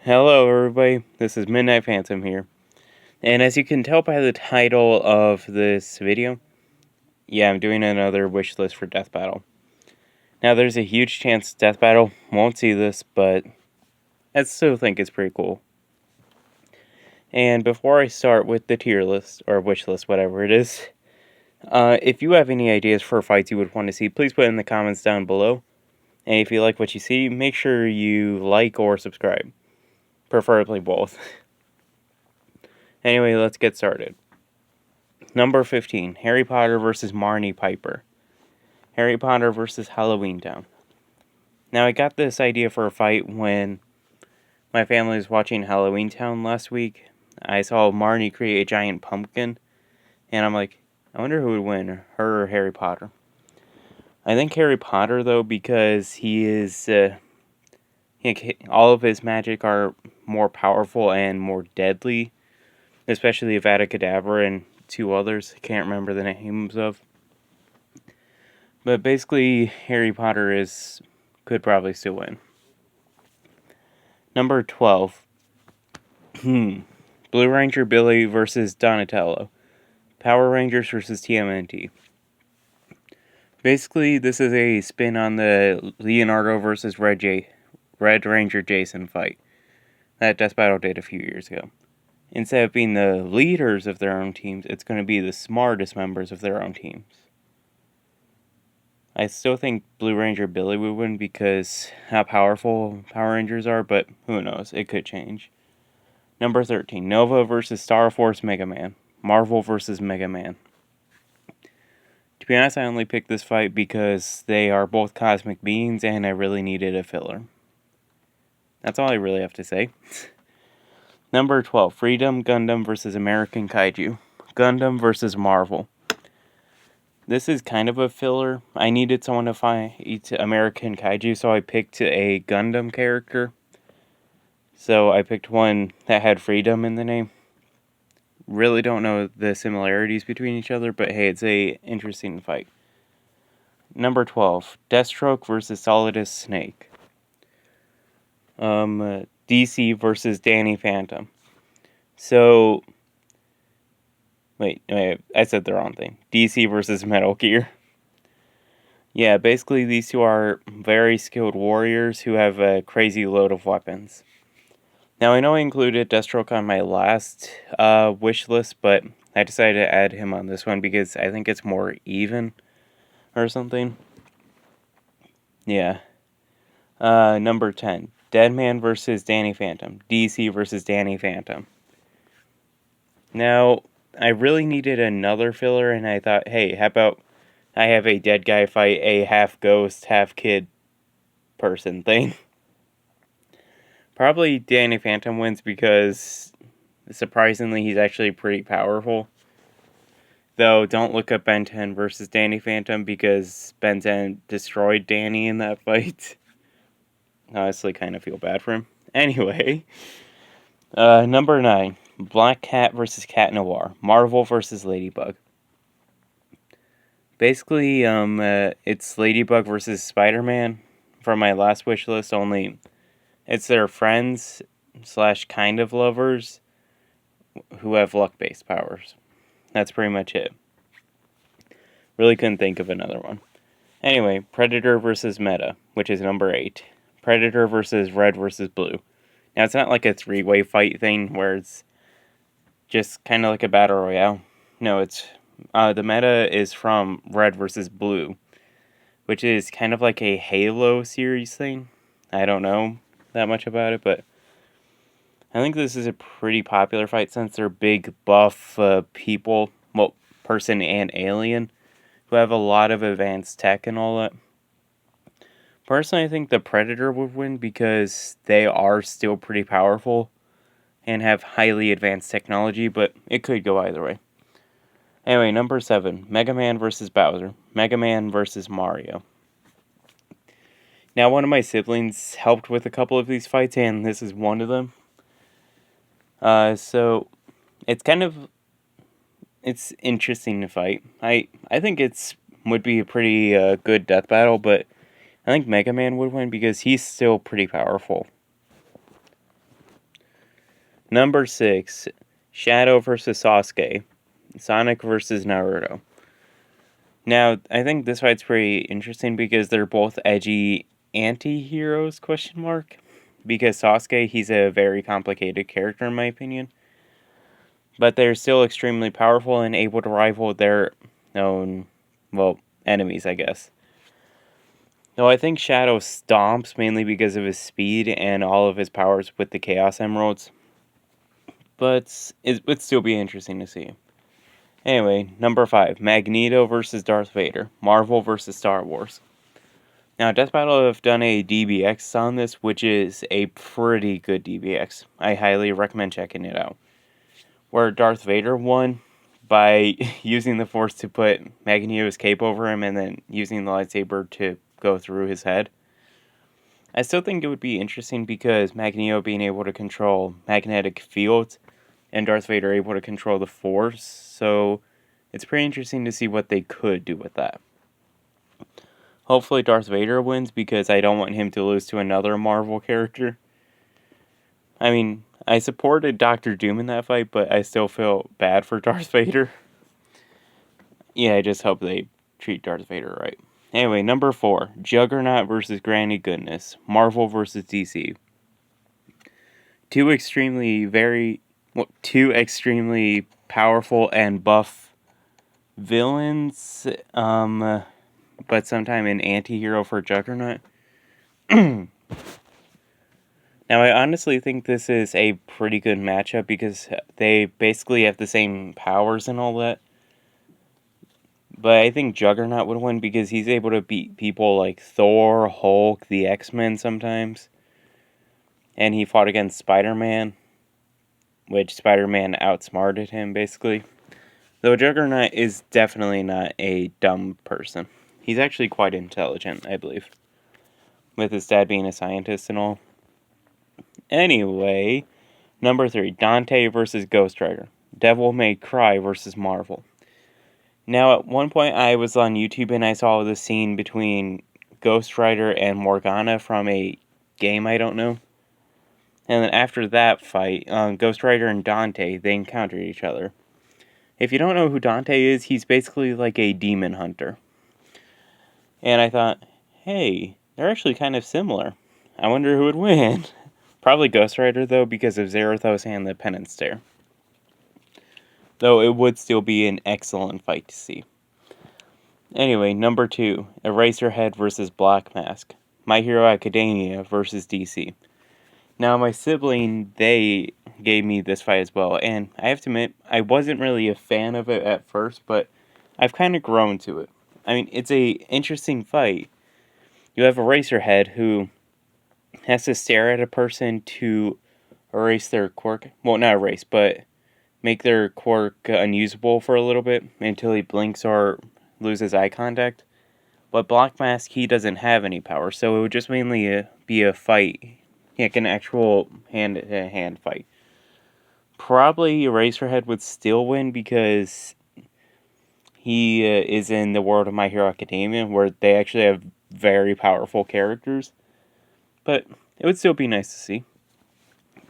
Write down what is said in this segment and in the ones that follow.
Hello everybody, this is Midnight Phantom here. And as you can tell by the title of this video, I'm doing another wish list for Death Battle. Now there's a huge chance Death Battle won't see this, but I still think it's pretty cool. And before I start with the tier list, or wish list, whatever it is, if you have any ideas for fights you would want to see, please put it in the comments down below. And if you like what you see, make sure you like or subscribe. Preferably both. Anyway, let's get started. Number 15, Harry Potter vs. Marnie Piper. Harry Potter vs. Halloween Town. Now, I got this idea for a fight when my family was watching Halloween Town last week. I saw Marnie create a giant pumpkin, and I'm like, I wonder who would win, her or Harry Potter. I think Harry Potter, though, because he is, all of his magic are more powerful and more deadly, especially Avada Kedavra and two others I can't remember the names of. But basically, Harry Potter could probably still win. Number 12. Blue Ranger Billy versus Donatello. Power Rangers versus TMNT. Basically, this is a spin on the Leonardo versus Red Ranger Jason fight that Death Battle did a few years ago. Instead of being the leaders of their own teams, it's going to be the smartest members of their own teams. I still think Blue Ranger Billy would win because how powerful Power Rangers are, but who knows, it could change. Number 13, Nova versus Star Force Mega Man. Marvel versus Mega Man. To be honest, I only picked this fight because they are both cosmic beings and I really needed a filler. That's all I really have to say. Number 12, Freedom Gundam vs. American Kaiju. Gundam vs. Marvel. This is kind of a filler. I needed someone to fight American Kaiju, so I picked a Gundam character. So I picked one that had Freedom in the name. Really don't know the similarities between each other, but hey, it's a interesting fight. Number 12, Deathstroke vs. Solidus Snake. DC versus Danny Phantom. So, wait, I said the wrong thing. DC versus Metal Gear. Yeah, basically these two are very skilled warriors who have a crazy load of weapons. Now, I know I included Deathstroke on my last wish list, but I decided to add him on this one because I think it's more even or something. Yeah. Number 10. Deadman versus Danny Phantom. DC versus Danny Phantom. Now, I really needed another filler, and I thought, hey, how about I have a dead guy fight a half-ghost, half-kid person thing? Probably Danny Phantom wins because, surprisingly, he's actually pretty powerful. Though, don't look up Ben 10 versus Danny Phantom because Ben 10 destroyed Danny in that fight. Honestly, kind of feel bad for him. Anyway, number 9, Black Cat versus Cat Noir. Marvel versus Ladybug. Basically, it's Ladybug versus Spider-Man from my last wish list, only it's their friends / kind of lovers who have luck-based powers. That's pretty much it. Really couldn't think of another one. Anyway, Predator versus Meta, which is number 8. Predator versus Red versus Blue. Now, it's not like a 3-way fight thing where it's just kind of like a battle royale. No, it's the meta is from Red versus Blue, which is kind of like a Halo series thing. I don't know that much about it, but I think this is a pretty popular fight since they're big buff people, well, person and alien, who have a lot of advanced tech and all that. Personally, I think the Predator would win because they are still pretty powerful and have highly advanced technology, but it could go either way. Anyway, number 7, Mega Man vs. Bowser. Mega Man vs. Mario. Now, one of my siblings helped with a couple of these fights, and this is one of them. So, it's interesting to fight. I think would be a pretty good death battle, but I think Mega Man would win because he's still pretty powerful. Number 6, Shadow versus Sasuke. Sonic versus Naruto. Now, I think this fight's pretty interesting because they're both edgy anti-heroes, question mark. Because Sasuke, he's a very complicated character in my opinion. But they're still extremely powerful and able to rival their own, well, enemies, I guess. Though I think Shadow stomps mainly because of his speed and all of his powers with the Chaos Emeralds. But it would still be interesting to see. Anyway, number 5, Magneto versus Darth Vader. Marvel versus Star Wars. Now, Death Battle have done a DBX on this, which is a pretty good DBX. I highly recommend checking it out. Where Darth Vader won by using the Force to put Magneto's cape over him and then using the lightsaber to go through his head. I still think it would be interesting because Magneto being able to control magnetic fields and Darth Vader able to control the Force, so it's pretty interesting to see what they could do with that. Hopefully Darth Vader wins because I don't want him to lose to another Marvel character. I mean, I supported Doctor Doom in that fight, but I still feel bad for Darth Vader. Yeah, I just hope they treat Darth Vader right. Anyway, number 4, Juggernaut versus Granny Goodness. Marvel versus DC. Two extremely powerful and buff villains, but sometime an anti-hero for Juggernaut. Now, I honestly think this is a pretty good matchup because they basically have the same powers and all that. But I think Juggernaut would win because he's able to beat people like Thor, Hulk, the X-Men sometimes. And he fought against Spider-Man, which Spider-Man outsmarted him, basically. Though Juggernaut is definitely not a dumb person. He's actually quite intelligent, I believe. With his dad being a scientist and all. Anyway, number 3, Dante versus Ghost Rider. Devil May Cry versus Marvel. Now, at one point I was on YouTube and I saw the scene between Ghost Rider and Morgana from a game I don't know. And then after that fight, Ghost Rider and Dante, they encountered each other. If you don't know who Dante is, he's basically like a demon hunter. And I thought, hey, they're actually kind of similar. I wonder who would win. Probably Ghost Rider, though, because of Zarathos and the Penance Stare. Though it would still be an excellent fight to see. Anyway, number 2, Eraserhead versus Black Mask. My Hero Academia versus DC. Now, my sibling, they gave me this fight as well, and I have to admit, I wasn't really a fan of it at first, but I've kind of grown to it. I mean, it's a interesting fight. You have Eraserhead who has to stare at a person to erase their quirk. Well, not erase, but make their quirk unusable for a little bit until he blinks or loses eye contact. But Black Mask, he doesn't have any power, so it would just mainly be a fight, like an actual hand-to-hand fight. Probably Eraserhead would still win because he is in the world of My Hero Academia, where they actually have very powerful characters. But it would still be nice to see.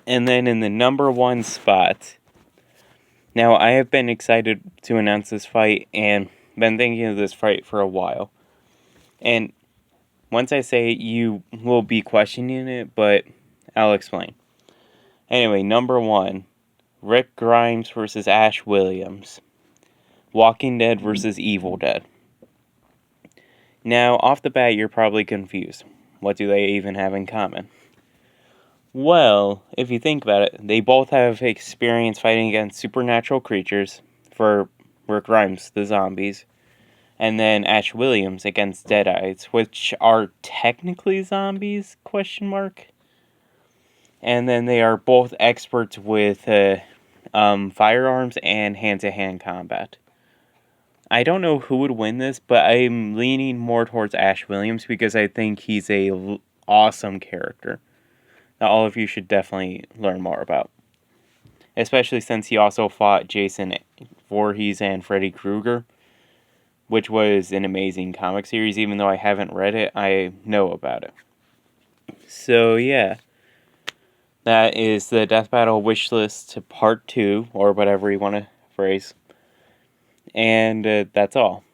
And then in the number 1 spot, now I have been excited to announce this fight and been thinking of this fight for a while. And once I say it, you will be questioning it, but I'll explain. Anyway, number 1, Rick Grimes versus Ash Williams. Walking Dead versus Evil Dead. Now, off the bat, you're probably confused. What do they even have in common? Well, if you think about it, they both have experience fighting against supernatural creatures, for Rick Grimes, the zombies, and then Ash Williams against Deadites, which are technically zombies, question mark. And then they are both experts with firearms and hand-to-hand combat. I don't know who would win this, but I'm leaning more towards Ash Williams because I think he's a awesome character that all of you should definitely learn more about. Especially since he also fought Jason Voorhees and Freddy Krueger, which was an amazing comic series. Even though I haven't read it, I know about it. So, yeah. that is the Death Battle wish list part 2, or whatever you want to phrase. And that's all.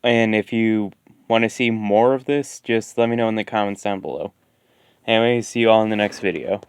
And if you want to see more of this, just let me know in the comments down below. Anyway, see you all in the next video.